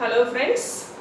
Hello friends,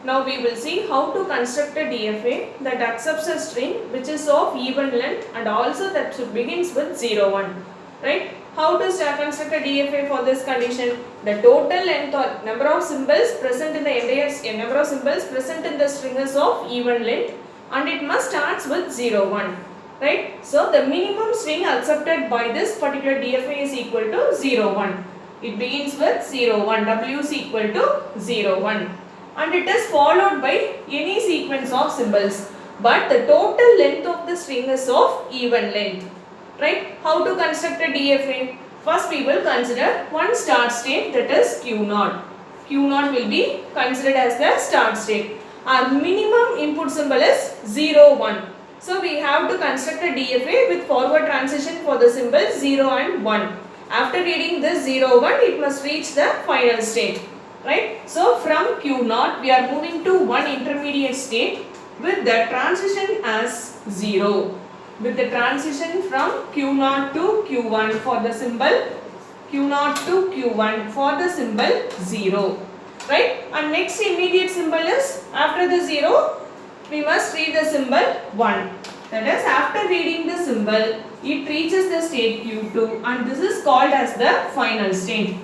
now we will see how to construct a DFA that accepts a string which is of even length and also that begins with 0, 1. Right? How to construct a DFA for this condition? The total length or number of symbols present in the entire number of symbols present in the string is of even length and it must start with 0, 1. Right? So the minimum string accepted by this particular DFA is equal to 0, 1. It begins with 0, 1, W is equal to 0, 1 and it is followed by any sequence of symbols, but the total length of the string is of even length. Right? How to construct a DFA? First we will consider one start state, that is Q0. Q0 will be considered as the start state. Our minimum input symbol is 0, 1. So we have to construct a DFA with forward transition for the symbols 0 and 1. After reading this 0, 1, it must reach the final state. Right? So from Q0 we are moving to one intermediate state with the transition as 0. With the transition from Q0 to Q1 for the symbol Q0 to Q1 for the symbol 0. Right? And next immediate symbol is after the 0 we must read the symbol 1. That is, after reading the symbol it reaches the state Q2 and this is called as the final state.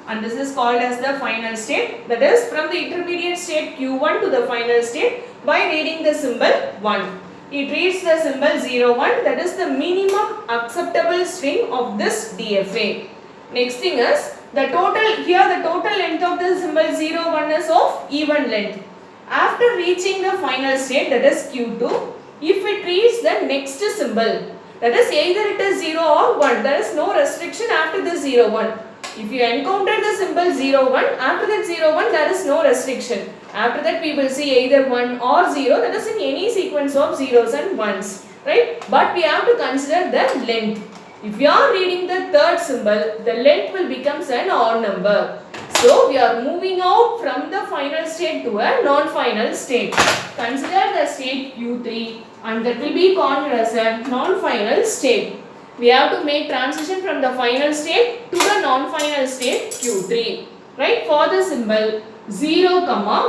And this is called as the final state, that is from the intermediate state Q1 to the final state by reading the symbol 1. It reads the symbol 0, 1, that is the minimum acceptable string of this DFA. Next thing is the total, here the total length of the symbol 0, 1 is of even length. After reaching the final state, that is Q2, if it reads the next symbol, that is either it is 0 or 1, there is no restriction after the 0, 1. If you encounter the symbol 0, 1, after that 0, 1 there is no restriction. After that we will see either 1 or 0, that is in any sequence of zeros and ones. Right? But we have to consider the length. If you are reading the third symbol, the length will become an odd number. So we are moving out from the final state to a non-final state. Consider the state Q3 and that will be called as a non-final state. We have to make transition from the final state to the non-final state Q3. Right? For the symbol 0,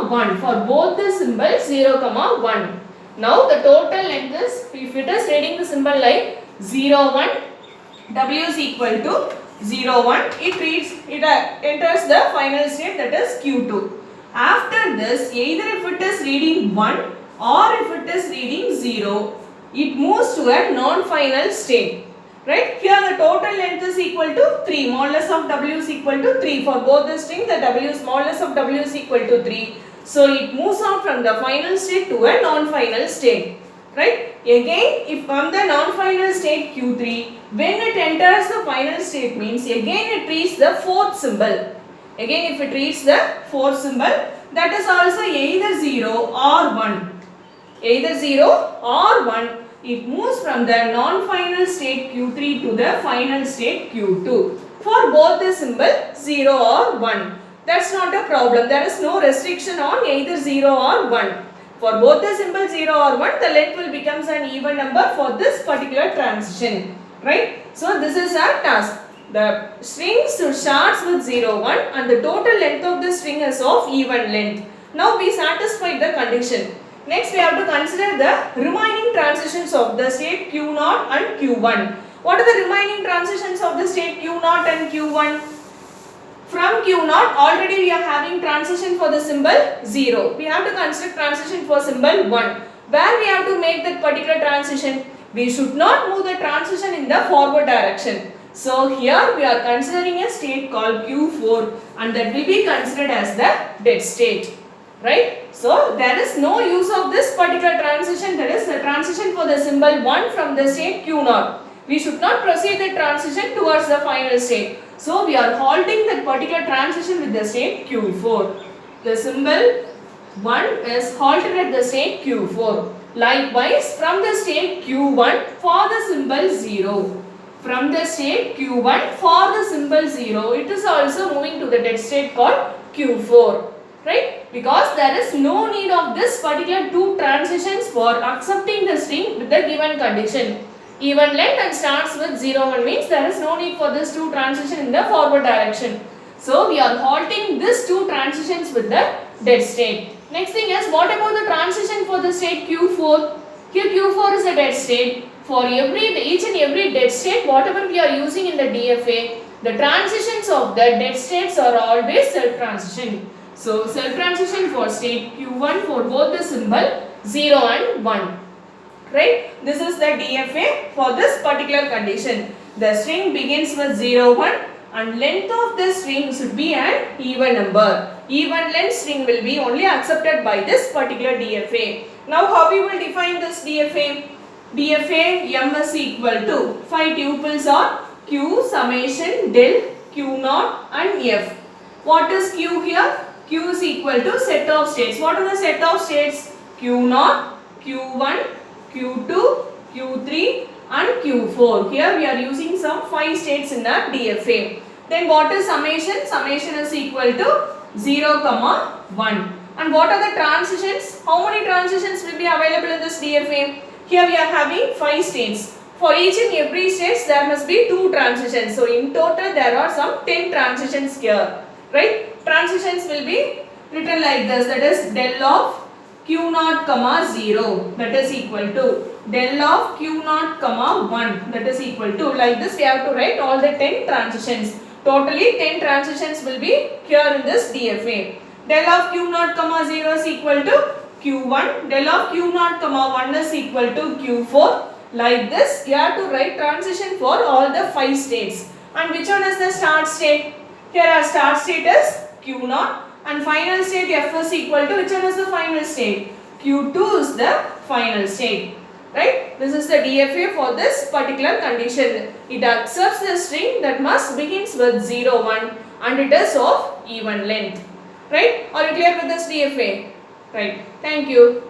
1. For both the symbols 0, 1. Now the total length is, if it is reading the symbol like 0, 1, W is equal to 0, 1. It enters the final state, that is Q2. After this, either if it is reading 1 or if it is reading 0, it moves to a non-final state. Right? Here the total length is equal to 3. Modulus of W is equal to 3. For both the string, the modulus of W is equal to 3. So it moves out from the final state to a non-final state. Right? Again, if from the non-final state Q3, when it enters the final state means again it reaches the fourth symbol. Again if it reaches the fourth symbol, that is also either 0 or 1. Either 0 or 1. It moves from the non-final state Q3 to the final state Q2. For both the symbol 0 or 1. That's not a problem. There is no restriction on either 0 or 1. For both the symbol 0 or 1, the length will become an even number for this particular transition. Right? So this is our task. The string starts with 0, 1 and the total length of the string is of even length. Now we satisfied the condition. Next we have to consider the remaining transitions of the state Q0 and Q1. What are the remaining transitions of the state Q0 and Q1? From Q0 already we are having transition for the symbol 0. We have to construct transition for symbol 1. Where we have to make that particular transition? We should not move the transition in the forward direction. So here we are considering a state called Q4 and that will be considered as the dead state. Right? So there is no use of this particular transition, that is the transition for the symbol 1 from the state Q0. We should not proceed the transition towards the final state. So we are halting that particular transition with the state Q4. The symbol 1 is halted at the state Q4. Likewise from the state Q1 for the symbol 0. From the state Q1 for the symbol 0, it is also moving to the dead state called Q4. Right? Because there is no need of this particular two transitions for accepting the string with the given condition. Even length and starts with 0, 1 means there is no need for this two transition in the forward direction. So we are halting this two transition transitions with the dead state. Next thing is, what about the transition for the state Q4? Here Q4 is a dead state. For each and every dead state, whatever we are using in the DFA, the transitions of the dead states are always self-transition. So self-transition for state Q1 for both the symbol 0 and 1. Right? This is the DFA for this particular condition. The string begins with 0, 1 and length of the string should be an even number. Even length string will be only accepted by this particular DFA. Now how we will define this DFA? DFA M is equal to 5 tuples are Q summation del Q0 and F. What is Q here? Q is equal to set of states. What are the set of states? Q0, Q1, Q2, Q3 and Q4. Here we are using some 5 states in the DFA. Then what is summation? Summation is equal to 0, 1. And what are the transitions? How many transitions will be available in this DFA? Here we are having 5 states. For each and every state there must be 2 transitions. So in total there are some 10 transitions here. Right? Transitions will be written like this. That is del of Q0, 0. That is equal to del of Q0, 1. That is equal to. Like this we have to write all the 10 transitions. Totally 10 transitions will be here in this DFA. Del of Q0, 0 is equal to Q1. Del of Q0, 1 is equal to Q4. Like this, you have to write transition for all the 5 states. And which one is the start state? Here our start state is Q0 and final state F is equal to, which one is the final state? Q2 is the final state. Right? This is the DFA for this particular condition. It accepts the string that must begins with 0, 1 and it is of even length. Right? Are you clear with this DFA? Right. Thank you.